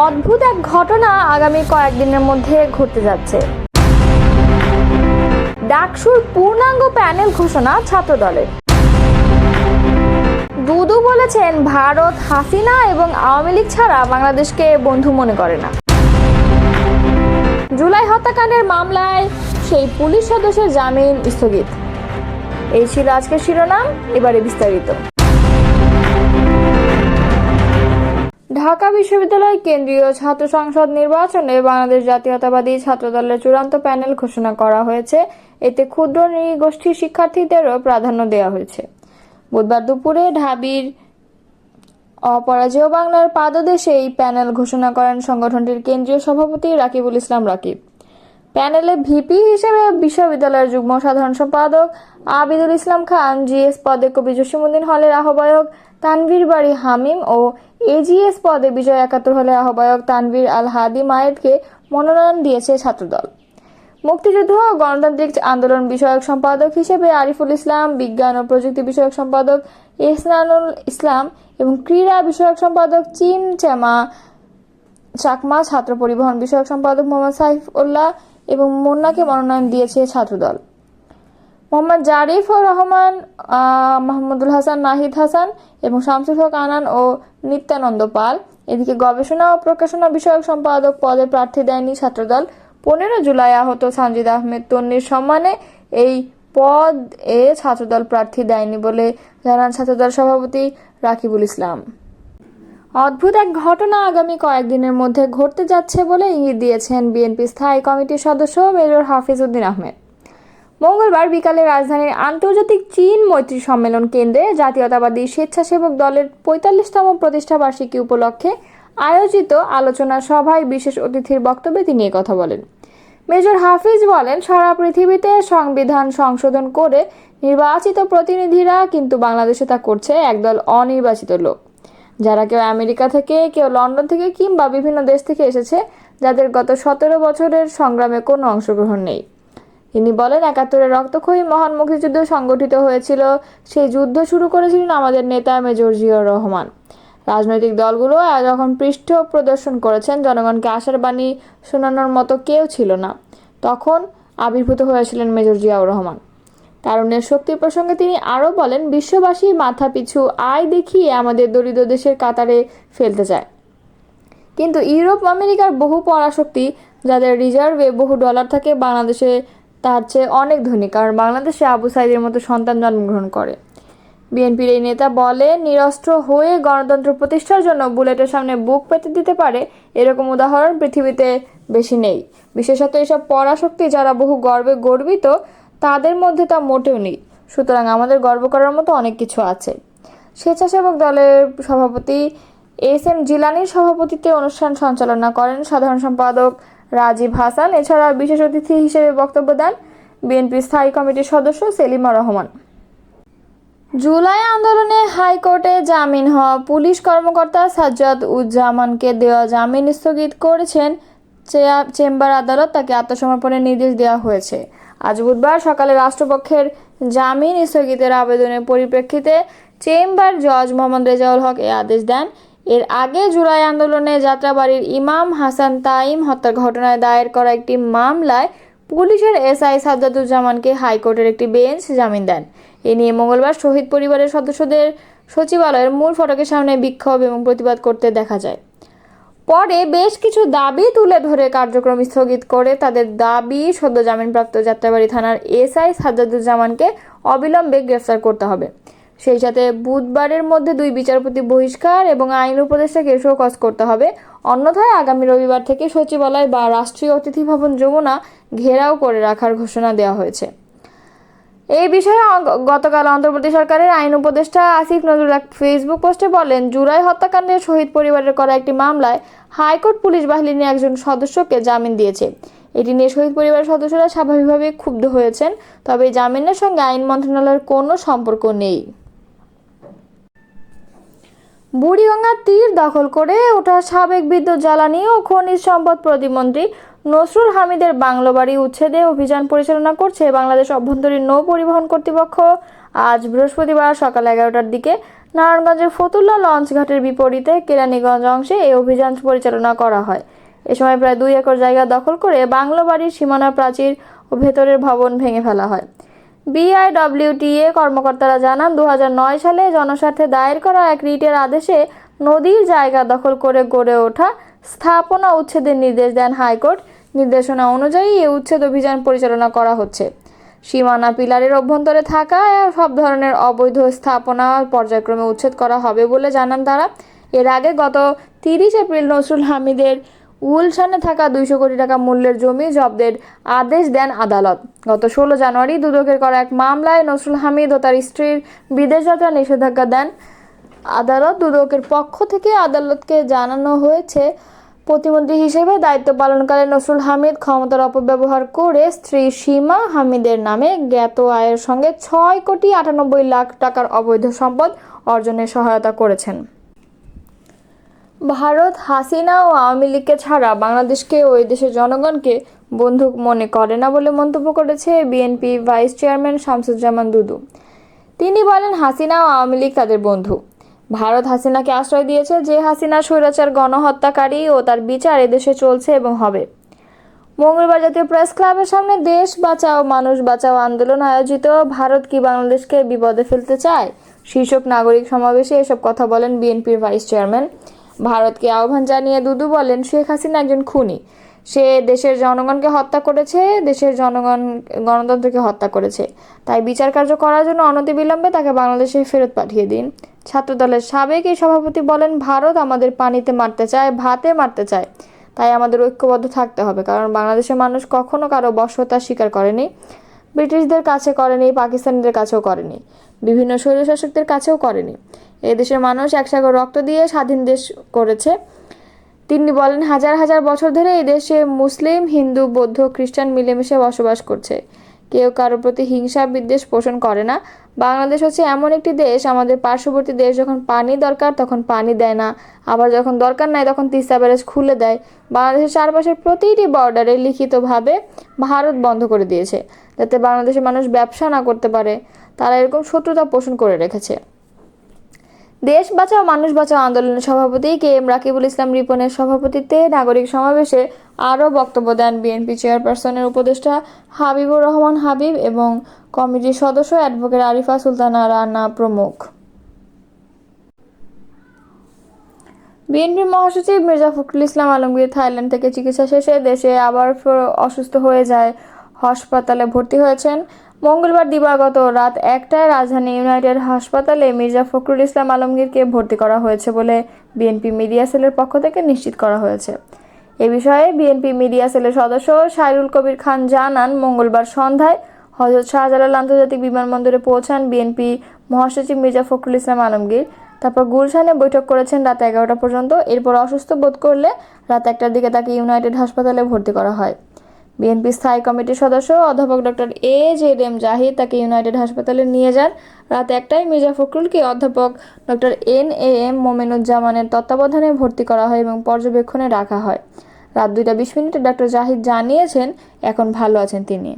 অদ্ভুত এক ঘটনা আগামী কয়েকদিনের মধ্যে ঘটতে যাচ্ছে। ডাকসুর পূর্ণাঙ্গ প্যানেল ঘোষণা ছাত্রদলের। দুদু বলেছেন, ভারত হাসিনা এবং আওয়ামী লীগ ছাড়া বাংলাদেশকে বন্ধু মনে করে না। জুলাই হত্যাকাণ্ডের মামলায় সেই পুলিশ সদস্যের জামিন স্থগিত। এই ছিল আজকের শিরোনাম, এবারে বিস্তারিত। ঢাকা বিশ্ববিদ্যালয় কেন্দ্রীয় ছাত্র সংসদ নির্বাচনে বাংলাদেশ জাতীয়তাবাদী ছাত্রদলের চূড়ান্ত প্যানেল ঘোষণা করা হয়েছে। এতে ক্ষুদ্র নৃগোষ্ঠীর শিক্ষার্থীদেরও প্রাধান্য দেওয়া হয়েছে। বুধবার দুপুরে ঢাবির অপরাজেয় বাংলার পাদদেশে এই প্যানেল ঘোষণা করেন সংগঠনটির কেন্দ্রীয় সভাপতি রাকিবুল ইসলাম রাকিব। প্যানেলে ভিপি হিসেবে বিশ্ববিদ্যালয়ের যুগ্ম সাধারণ সম্পাদক আবিদুল ইসলাম খান, জিএস পদে কবি জসিমউদ্দিন হলের আহ্বায়ক তানভীর বাড়ি হামিম ও এজিএস পদে বিজয় ৭১ হলের আহ্বায়ক তানভীর আল হাদি মায়েদকে মনোনয়ন দিয়েছে ছাত্রদল। মুক্তিযুদ্ধ ও গণতান্ত্রিক আন্দোলন বিষয়ক সম্পাদক হিসেবে আরিফুল ইসলাম, বিজ্ঞান ও প্রযুক্তি বিষয়ক সম্পাদক এহসানুল ইসলাম এবং ক্রীড়া বিষয়ক সম্পাদক চিম চেমা চাকমা, ছাত্র পরিবহন বিষয়ক সম্পাদক মোহাম্মদ সাইফুল্লাহ এবং মুন্নাকে মনোনয়ন দিয়েছে ছাত্রদল। মোহাম্মদ জারিফুর রহমান, মাহমুদুল হাসান, নাহিদ হাসান এবং শামসুল হক আনান ও নিত্যানন্দ পাল। এদিকে গবেষণা ও প্রকাশনা বিষয়ক সম্পাদক পদে প্রার্থী দেয়নি ছাত্রদল। 15 জুলাই আহত সানজিদ আহমেদ তন্নির সম্মানে এই পদ ছাত্রদল প্রার্থী দেয়নি বলে জানান ছাত্রদল সভাপতি রাকিবুল ইসলাম। অদ্ভুত এক ঘটনা আগামী কয়েকদিনের মধ্যে ঘটতে যাচ্ছে বলে ইঙ্গিত দিয়েছেন বিএনপি স্থায়ী কমিটির সদস্য মেজর হাফিজ উদ্দিন আহমেদ। মঙ্গলবার বিকালে রাজধানীর আন্তর্জাতিক চীন মৈত্রী সম্মেলন কেন্দ্রে জাতীয়তাবাদী স্বেচ্ছাসেবক দলের ৪৫তম প্রতিষ্ঠা বার্ষিকী উপলক্ষে আয়োজিত আলোচনা সভায় বিশেষ অতিথির বক্তব্যে তিনি কথা বলেন। মেজর হাফিজ বলেন, সারা পৃথিবীতে সংবিধান সংশোধন করে নির্বাচিত প্রতিনিধিরা, কিন্তু বাংলাদেশে তা করছে একদল অনির্বাচিত লোক, যারা কেউ আমেরিকা থেকে, কেউ লন্ডন থেকে কিংবা বিভিন্ন দেশ থেকে এসেছে, যাদের গত ১৭ বছরের সংগ্রামে কোনো অংশগ্রহণ নেই। তিনি বলেন, ৭১-এর রক্তক্ষয়ী মহান মুক্তিযুদ্ধ সংগঠিত হয়েছিল। সেই যুদ্ধ শুরু করেছিলেন আমাদের নেতা মেজর জিয়াউর রহমান। রাজনৈতিক দলগুলো যখন পৃষ্ঠ প্রদর্শন করেছেন, জনগণকে আশার বাণী শোনানোর মতো কেউ ছিল না, তখন আবির্ভূত হয়েছিলেন মেজর জিয়াউর রহমান। তারুণ্যের শক্তি প্রসঙ্গে তিনি আরও বলেন, বিশ্ববাসী মাথা পিছু আয় দেখিয়ে আমাদের দরিদ্র দেশের কাতারে ফেলতে চায়, কিন্তু ইউরোপ আমেরিকার বহু পরাশক্তি, যাদের রিজার্ভে বহু ডলার থাকে, বাংলাদেশে তার চেয়ে অনেক ধনী, কারণ বাংলাদেশে আবু সাইদের মতো সন্তান জন্মগ্রহণ করে। বিএনপির এই নেতা বলেন, নিরস্ত্র হয়ে গণতন্ত্র প্রতিষ্ঠার জন্য বুলেটের সামনে বুক পেতে দিতে পারে, এরকম উদাহরণ পৃথিবীতে বেশি নেই। বিশেষত এসব পরাশক্তি যারা বহু গর্বে গর্বিত, তাদের মধ্যে তা মোটেও নেই। সুতরাং আমাদের গর্ব করার মতো অনেক কিছু আছে। স্বেচ্ছাসেবক দলের সভাপতি এস.এম. জিলানীর সভাপতিত্বে অনুষ্ঠান সঞ্চালনা করেন সাধারণ সম্পাদক রাজীব হাসান। এছাড়া বিশেষ অতিথি হিসেবে বক্তব্য দেন বিএনপি স্থায়ী কমিটির সদস্য সেলিমা রহমান। জুলাই আন্দোলনে হাইকোর্টে জামিন হওয়া পুলিশ কর্মকর্তা সাজ্জাদ-উজ-জামানকে দেওয়া জামিন স্থগিত করেছেন চেম্বার আদালত। তাকে আত্মসমর্পণের নির্দেশ দেওয়া হয়েছে। আজ বুধবার সকালে রাষ্ট্রপক্ষের জামিন স্থগিতের আবেদনের পরিপ্রেক্ষিতে চেম্বার জজ মোহাম্মদ রেজাউল হক এ আদেশ দেন। এর আগে জুলাই আন্দোলনে যাত্রাবাড়ির ইমাম হাসান তাইম হত্যার ঘটনায় দায়ের করা একটি মামলায় পুলিশের এসআই সাজ্জাদ-উজ-জামানকে হাইকোর্টের একটি বেঞ্চ জামিন দেন। এ নিয়ে মঙ্গলবার শহীদ পরিবারের সদস্যদের সচিবালয়ের মূল ফটকের সামনে বিক্ষোভ এবং প্রতিবাদ করতে দেখা যায়। পরে বেশ কিছু দাবি তুলে ধরে কার্যক্রম স্থগিত করে তাদের দাবি, সদ্য জামিনপ্রাপ্ত যাত্রাবাড়ি থানার এসআই সাজ্জাদ-উজ-জামানকে অবিলম্বে গ্রেফতার করতে হবে। সেই সাথে বুধবারের মধ্যে 2 বিচারপতি বহিষ্কার এবং আইন উপদেষ্টাকে শোকজ করতে হবে। অন্যথায় আগামী রবিবার থেকে সচিবালয় বা রাষ্ট্রীয় অতিথি ভবন যমুনা ঘেরাও করে রাখার ঘোষণা দেওয়া হয়েছে। এই বিষয়ে গতকাল অন্তর্বর্তী সরকারের আইন উপদেষ্টা আসিফ নজরুল এক ফেসবুক পোস্টে বলেন, জুলাই হত্যাকাণ্ডের শহীদ পরিবারের করা একটি মামলায় হাইকোর্ট পুলিশ বাহিনীর একজন সদস্যকে জামিন দিয়েছে। এটি নিয়ে শহীদ পরিবারের সদস্যরা স্বাভাবিকভাবে ক্ষুব্ধ হয়েছেন, তবে এই জামিনের সঙ্গে আইন মন্ত্রণালয়ের কোনো সম্পর্ক নেই। বুড়িগঙ্গার তীর দখল করে ওঠা সাবেক বিদ্যুৎ, জ্বালানি ও খনিজ সম্পদ প্রতিমন্ত্রী নসরুল হামিদের বাংলো বাড়ি উচ্ছেদে অভিযান পরিচালনা করছে বাংলাদেশ অভ্যন্তরীণ নৌ পরিবহন কর্তৃপক্ষ। আজ বৃহস্পতিবার সকাল 11টার দিকে নারায়ণগঞ্জের ফতুল্লা লঞ্চঘাটের বিপরীতে কেরানীগঞ্জ অংশে এই অভিযান পরিচালনা করা হয়। এ সময় প্রায় 2 একর জায়গা দখল করে বাংলো বাড়ির সীমানা প্রাচীর ও ভেতরের ভবন ভেঙে ফেলা হয়। বিআইডব্লিউটিএ কর্মকর্তারা জানান, 2009 সালে জনস্বার্থে দায়ের করা এক রিটের আদেশে নদীর জায়গা দখল করে গড়ে ওঠা স্থাপনা উচ্ছেদের নির্দেশ দেন হাইকোর্ট। নির্দেশনা অনুযায়ী এই উচ্ছেদ অভিযান পরিচালনা করা হচ্ছে। সীমানা পিলারের অভ্যন্তরে থাকা সব ধরনের অবৈধ স্থাপনা পর্যায়ক্রমে উচ্ছেদ করা হবে বলে জানান তারা। এর আগে গত 30 এপ্রিল নসরুল হামিদের গুলশানে থাকা 200 কোটি টাকা মূল্যের জমি জব্দের আদেশ দেন আদালত। গত 16 জানুয়ারি দুদকের করা এক মামলায় নসরুল হামিদ ও তার স্ত্রীর বিদেশ যাত্রা নিষেধাজ্ঞা দেন আদালত। দুদকের পক্ষ থেকে আদালতকে জানানো হয়েছে, প্রতিমন্ত্রী হিসেবে দায়িত্ব পালনকালে নসরুল হামিদ ক্ষমতার অপব্যবহার করে স্ত্রী সীমা হামিদের নামে জ্ঞাত আয়ের সঙ্গে 6,98,00,000 টাকার অবৈধ সম্পদ অর্জনে সহায়তা করেছেন। ভারত হাসিনা ও আওয়ামী লীগকে ছাড়া বাংলাদেশকে ওই দেশের জনগণকে বন্ধু মনে করে না বলে মন্তব্য করেছে বিএনপি ভাইস চেয়ারম্যান শামসুজ্জামান দুদু। তিনি বলেন, হাসিনা ও আওয়ামী লীগ তাদের বন্ধু। ভারত হাসিনাকে আশ্রয় দিয়েছে, যে হাসিনা স্বৈরাচার গণহত্যাকারী ও তার বিচার এদেশে চলছে এবং হবে। মঙ্গলবার জাতীয় প্রেস ক্লাবের সামনে দেশ বাঁচাও মানুষ বাঁচাও আন্দোলন আয়োজিত ভারত কি বাংলাদেশকে বিপদে ফেলতে চায় শীর্ষক নাগরিক সমাবেশে এসব কথা বলেন বিএনপির ভাইস চেয়ারম্যান। ভারতকে আহ্বান জানিয়ে দুদু বলেন, শেখ হাসিনা একজন খুনি। সে দেশের জনগণকে হত্যা করেছে, দেশের গণতন্ত্রকে হত্যা করেছে। তাই বিচার কার্য করার জন্য অনতিবিলম্বে তাকে বাংলাদেশে ফেরত পাঠিয়ে দিন। ছাত্রদলের সাবেক এই সভাপতি বলেন, ভারত আমাদের পানিতে মারতে চায়, ভাতে মারতে চায়। তাই আমাদের ঐক্যবদ্ধ থাকতে হবে, কারণ বাংলাদেশের মানুষ কখনো কারো বশ্যতা স্বীকার করেনি। ব্রিটিশদের কাছে করেনি, পাকিস্তানিদের কাছেও করেনি, বিভিন্ন স্বৈরশাসকদের কাছেও করেনি। এদেশের মানুষ এক সাগর রক্ত দিয়ে স্বাধীন দেশ করেছে। তিনি বলেন, হাজার হাজার বছর ধরে এই দেশে মুসলিম, হিন্দু, বৌদ্ধ, খ্রিস্টান মিলেমিশে বসবাস করছে। কেউ কারোর প্রতি হিংসা বিদ্বেষ পোষণ করে না। বাংলাদেশ হচ্ছে এমন একটি দেশ, আমাদের পার্শ্ববর্তী দেশ যখন পানি দরকার তখন পানি দেয় না, আবার যখন দরকার নাই তখন তিস্তা ব্যারেজ খুলে দেয়। বাংলাদেশের চারপাশের প্রতিটি বর্ডারে লিখিতভাবে ভারত বন্ধ করে দিয়েছে, যাতে বাংলাদেশের মানুষ ব্যবসা না করতে পারে। তারা এরকম শত্রুতা পোষণ করে রেখেছে। দেশ বাঁচাও মানুষ বাঁচাও আন্দোলনের সভাপতি KM রাকিবুল ইসলাম রিপনের সভাপতিত্বে নাগরিক সমাবেশে আরও বক্তব্য দেন বিএনপি চেয়ারপারসনের উপদেষ্টা হাবিবুর রহমান হাবিব এবং কমিটির সদস্য অ্যাডভোকেট আরিফা সুলতানা রানা প্রমুখ। বিএনপির মহাসচিব মির্জা ফখরুল ইসলাম আলমগীর থাইল্যান্ড থেকে চিকিৎসা শেষে দেশে আবার অসুস্থ হয়ে যায়, হাসপাতালে ভর্তি হয়েছেন। মঙ্গলবার দিবাগত রাত 1টায় রাজধানী ইউনাইটেড হাসপাতালে মির্জা ফখরুল ইসলাম আলমগীরকে ভর্তি করা হয়েছে বলে বিএনপি মিডিয়া সেলের পক্ষ থেকে নিশ্চিত করা হয়েছে। এ বিষয়ে বিএনপি মিডিয়া সেলের সদস্য সাইরুল কবির খান জানান, মঙ্গলবার সন্ধ্যায় হযরত শাহজালাল আন্তর্জাতিক বিমানবন্দরে পৌঁছান বিএনপি মহাসচিব মির্জা ফখরুল ইসলাম আলমগীর। তারপর গুলশানে বৈঠক করেছেন রাত 11টা পর্যন্ত। এরপর অসুস্থ বোধ করলে রাত 1টার দিকে তাকে ইউনাইটেড হাসপাতালে ভর্তি করা হয়। বিএনপি স্থায়ী কমিটির সদস্য অধ্যাপক ডক্টর AJM জাহিদ তাকে ইউনাইটেড হাসপাতালে নিয়ে যান। রাত 1টায় মির্জা ফখরুলকে অধ্যাপক ডক্টর NAM মোমেনুজ্জামানের তত্ত্বাবধানে ভর্তি করা হয় এবং পর্যবেক্ষণে রাখা হয়। রাত 2টা 20 মিনিটে ডক্টর জাহিদ জানিয়েছেন এখন ভালো আছেন তিনি।